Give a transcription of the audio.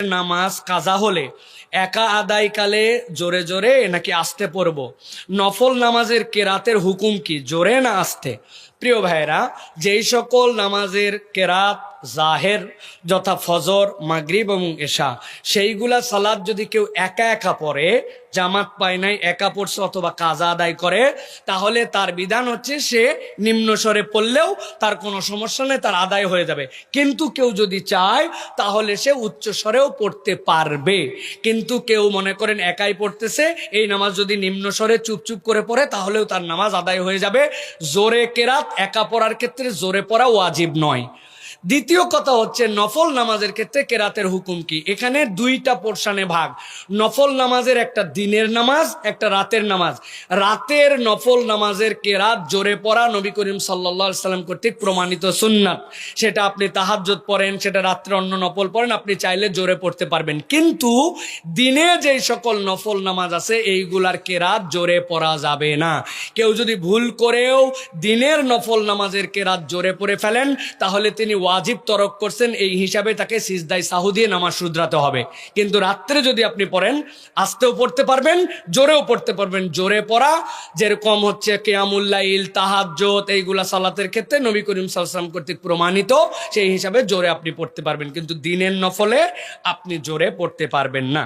নামাজ কাজা হলে একা আদায়কালে জোরে জোরে নাকি আস্তে পড়ব? নফল নামাজের কেরাতের হুকুম কি, জোরে না আস্তে? প্রিয় ভাইরা, যেই সকল নামাজের কেরাত জাহের যথা ফজর, মাগরিব এবং এশা, সেইগুলা সালাত যদি কেউ একা একা পড়ে, জামাত পায় নাই, একা পড়ছে অথবা কাজা আদায় করে, তাহলে তার বিধান হচ্ছে সে নিম্ন স্বরে পড়লেও তার কোনো সমস্যা নেই, তার আদায় হয়ে যাবে। কিন্তু কেউ যদি চায় তাহলে সে উচ্চ স্বরেও পড়তে পারবে। কিন্তু কেউ মনে করেন একাই পড়তেছে, এই নামাজ যদি নিম্ন স্বরে চুপচুপ করে পড়ে তাহলেও তার নামাজ আদায় হয়ে যাবে। জোরে কেরাত একা পড়ার ক্ষেত্রে জোরে পড়া ওয়াজিব নয়। দ্বিতীয় কথা হচ্ছে নফল নামাজের ক্ষেত্রে কেরাতের হুকুম কি। এখানে দুইটা পোর্শনে ভাগ। নফল নামাজের একটা দিনের নামাজ, একটা রাতের নামাজ। রাতের নফল নামাজের কেরাত জোরে পড়া নবী করিম সাল্লাল্লাহু আলাইহি সাল্লাম কর্তৃক প্রমাণিত সুন্নাত। সেটা আপনি তাহাজ্জুদ পড়েন, সেটা রাত্রে অন্য নফল পড়েন, আপনি চাইলে জোরে পড়তে পারবেন। কিন্তু দিনে যেই সকল নফল নামাজ আছে এইগুলার কেরাত জোরে পড়া যাবে না। কেউ যদি ভুল করেও দিনের নফল নামাজের কেরাত জোরে পড়ে ফেলেন তাহলে তিনি ওয়াজিব তরক করছেন, এই হিসাবে তাকে সিজদায় সাহু দিয়ে নামাজ শুধরাতে হবে। কিন্তু রাত্রে যদি আপনি পড়েন, আস্তেও পড়তে পারবেন, জোরেও পড়তে পারবেন। জোরে পড়া যেরকম হচ্ছে কিয়ামুল লাইল, তাহাজ্জুদ, এইগুলা সালাতের ক্ষেত্রে নবী করিম সাল্লাল্লাহু আলাইহি ওয়াসাল্লাম কর্তৃক প্রমাণিত, সেই হিসাবে জোরে আপনি পড়তে পারবেন। কিন্তু দিনের নফলে আপনি জোরে পড়তে পারবেন না।